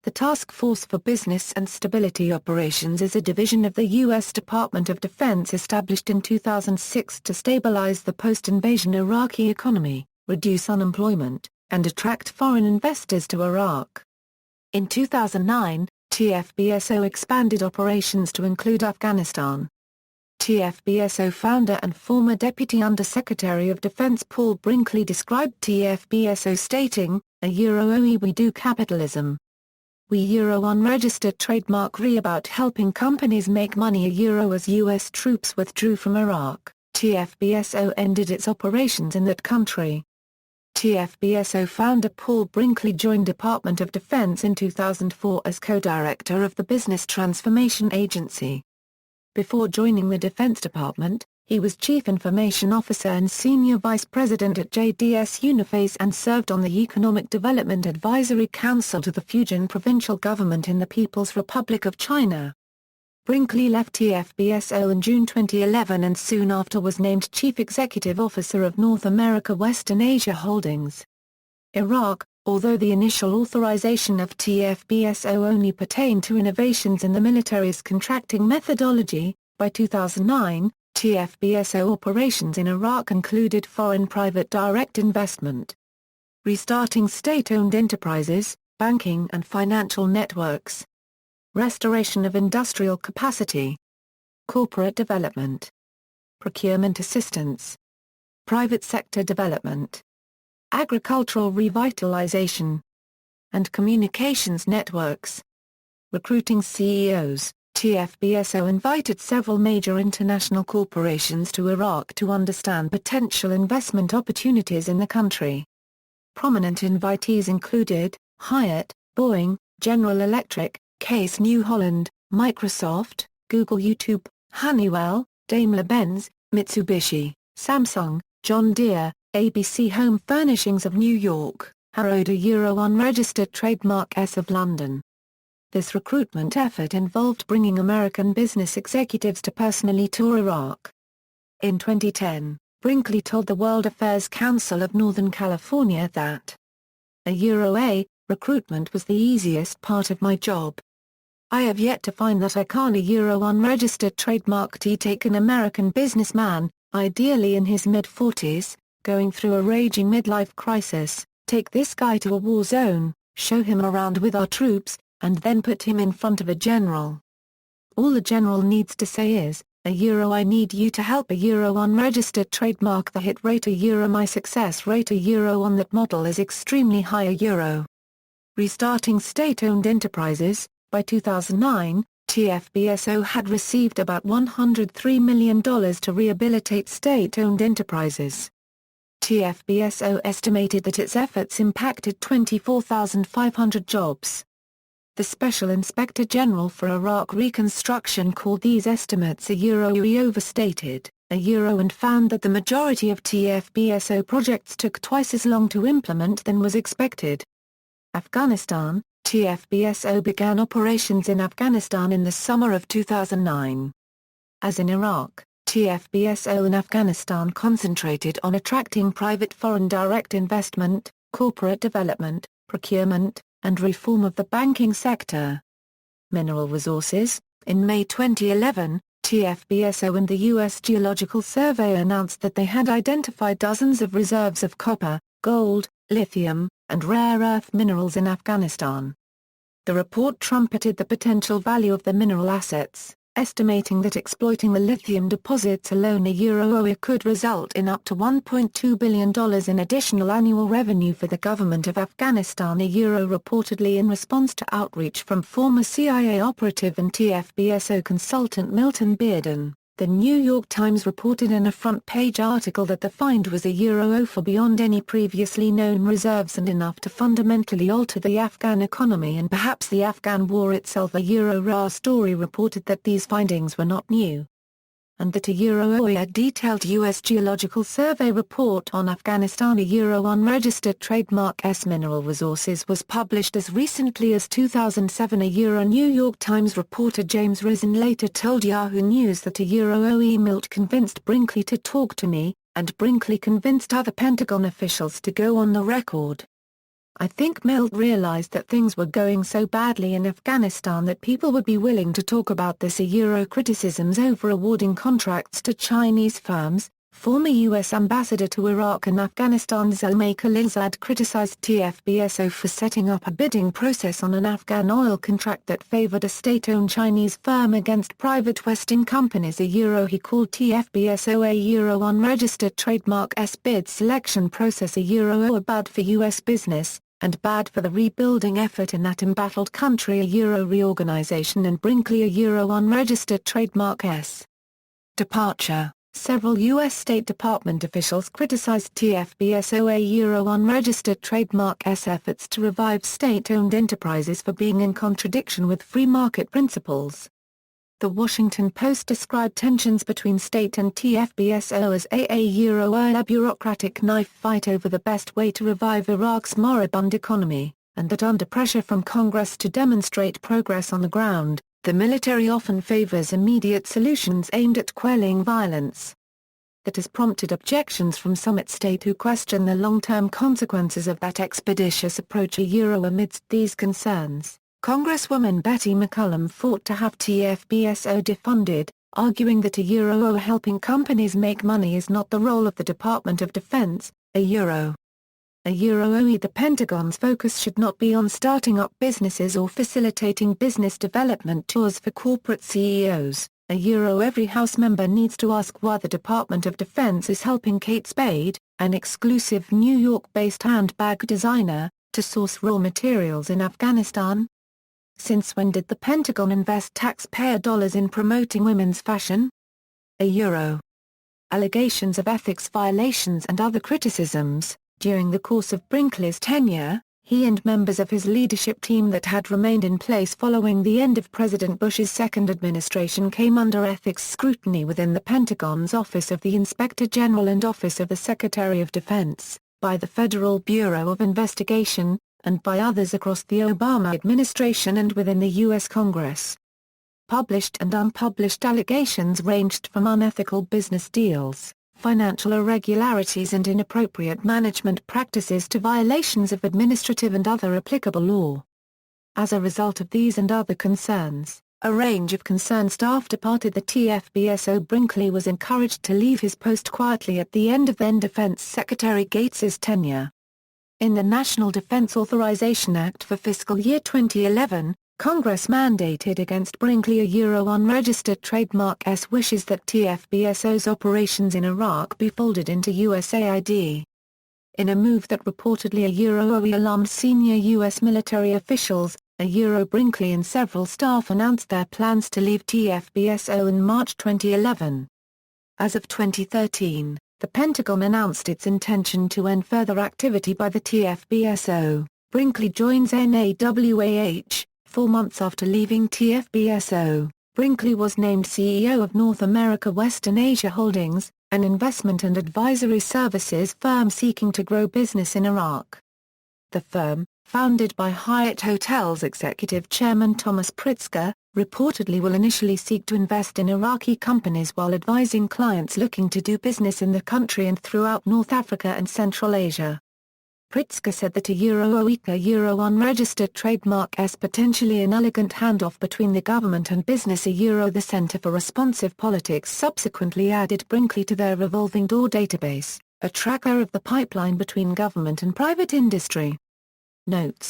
The Task Force for Business and Stability Operations is a division of the U.S. Department of Defense established in 2006 to stabilize the post-invasion Iraqi economy, reduce unemployment, and attract foreign investors to Iraq. In 2009, TFBSO expanded operations to include Afghanistan. TFBSO founder and former Deputy Undersecretary of Defense Paul Brinkley described TFBSO stating, we do capitalism. We unregistered trademark about helping companies make money as U.S. troops withdrew from Iraq. TFBSO ended its operations in that country. TFBSO founder Paul Brinkley joined Department of Defense in 2004 as co-director of the Business Transformation Agency. Before joining the Defense Department, he was Chief Information Officer and Senior Vice President at JDS Uniphase and served on the Economic Development Advisory Council to the Fujian provincial government in the People's Republic of China. Brinkley left TFBSO in June 2011 and soon after was named Chief Executive Officer of North America Western Asia Holdings. Iraq, although the initial authorization of TFBSO only pertained to innovations in the military's contracting methodology, by 2009, TFBSO operations in Iraq included foreign private direct investment, restarting state-owned enterprises, banking and financial networks, restoration of industrial capacity, corporate development, procurement assistance, private sector development, agricultural revitalization, and communications networks. Recruiting CEOs, TFBSO invited several major international corporations to Iraq to understand potential investment opportunities in the country. Prominent invitees included Hyatt, Boeing, General Electric, Case New Holland, Microsoft, Google, YouTube, Honeywell, Daimler-Benz, Mitsubishi, Samsung, John Deere, ABC Home Furnishings of New York, Harrods unregistered trademark S of London. This recruitment effort involved bringing American business executives to personally tour Iraq. In 2010, Brinkley told the World Affairs Council of Northern California that recruitment was the easiest part of my job. I have yet to find that I can unregistered trademark take an American businessman, ideally in his mid-40s, going through a raging midlife crisis, take this guy to a war zone, show him around with our troops, and then put him in front of a general. All the general needs to say is, I need you to help unregistered trademark the hit rate my success rate on that model is extremely high Restarting state-owned enterprises. By 2009, TFBSO had received about $103 million to rehabilitate state-owned enterprises. TFBSO estimated that its efforts impacted 24,500 jobs. The Special Inspector General for Iraq Reconstruction called these estimates overstated, and found that the majority of TFBSO projects took twice as long to implement than was expected. Afghanistan, TFBSO began operations in Afghanistan in the summer of 2009. As in Iraq, TFBSO in Afghanistan concentrated on attracting private foreign direct investment, corporate development, procurement, and reform of the banking sector. Mineral resources. In May 2011, TFBSO and the U.S. Geological Survey announced that they had identified dozens of reserves of copper, gold, lithium, and rare earth minerals in Afghanistan. The report trumpeted the potential value of the mineral assets, estimating that exploiting the lithium deposits alone could result in up to $1.2 billion in additional annual revenue for the government of Afghanistan reportedly in response to outreach from former CIA operative and TFBSO consultant Milton Bearden. The New York Times reported in a front-page article that the find was for beyond any previously known reserves and enough to fundamentally alter the Afghan economy and perhaps the Afghan war itself. A story reported that these findings were not new, and that a detailed U.S. Geological Survey report on Afghanistan unregistered trademark S mineral resources was published as recently as 2007. New York Times reporter James Risen later told Yahoo News that Milt convinced Brinkley to talk to me, and Brinkley convinced other Pentagon officials to go on the record. I think Milt realized that things were going so badly in Afghanistan that people would be willing to talk about this. Criticisms over awarding contracts to Chinese firms. Former U.S. Ambassador to Iraq and Afghanistan Zalmay Khalilzad criticized TFBSO for setting up a bidding process on an Afghan oil contract that favored a state-owned Chinese firm against private Western companies. He called TFBSO a unregistered trademark bid selection process a bad for U.S. business, and bad for the rebuilding effort in that embattled country. Reorganization and Brinkley unregistered trademark departure. Several U.S. State Department officials criticized TFBSO unregistered trademark efforts to revive state-owned enterprises for being in contradiction with free market principles. The Washington Post described tensions between state and TFBSO as a bureaucratic knife fight over the best way to revive Iraq's moribund economy, and that under pressure from Congress to demonstrate progress on the ground, the military often favors immediate solutions aimed at quelling violence. That has prompted objections from some at state who question the long-term consequences of that expeditious approach. Amidst these concerns, Congresswoman Betty McCollum fought to have TFBSO defunded, arguing that helping companies make money is not the role of the Department of Defense. The Pentagon's focus should not be on starting up businesses or facilitating business development tours for corporate CEOs. Every House member needs to ask why the Department of Defense is helping Kate Spade, an exclusive New York-based handbag designer, to source raw materials in Afghanistan. Since when did the Pentagon invest taxpayer dollars in promoting women's fashion? Allegations of ethics violations and other criticisms. During the course of Brinkley's tenure, he and members of his leadership team that had remained in place following the end of President Bush's second administration came under ethics scrutiny within the Pentagon's Office of the Inspector General and Office of the Secretary of Defense, by the Federal Bureau of Investigation, and by others across the Obama administration and within the U.S. Congress. Published and unpublished allegations ranged from unethical business deals, financial irregularities and inappropriate management practices to violations of administrative and other applicable law. As a result of these and other concerns, a range of concerned staff departed the TFBSO. Brinkley was encouraged to leave his post quietly at the end of then Defense Secretary Gates's tenure. In the National Defense Authorization Act for fiscal year 2011, Congress mandated against Brinkley unregistered trademark wishes that TFBSO's operations in Iraq be folded into USAID. In a move that reportedly alarmed senior U.S. military officials, Brinkley and several staff announced their plans to leave TFBSO in March 2011. As of 2013, the Pentagon announced its intention to end further activity by the TFBSO. Brinkley joins NAWAH. 4 months after leaving TFBSO, Brinkley was named CEO of North America Western Asia Holdings, an investment and advisory services firm seeking to grow business in Iraq. The firm, founded by Hyatt Hotels executive chairman Thomas Pritzker, reportedly will initially seek to invest in Iraqi companies while advising clients looking to do business in the country and throughout North Africa and Central Asia. Pritzker said that unregistered trademark potentially an elegant handoff between the government and business. The Center for Responsive Politics subsequently added Brinkley to their revolving door database, a tracker of the pipeline between government and private industry. Notes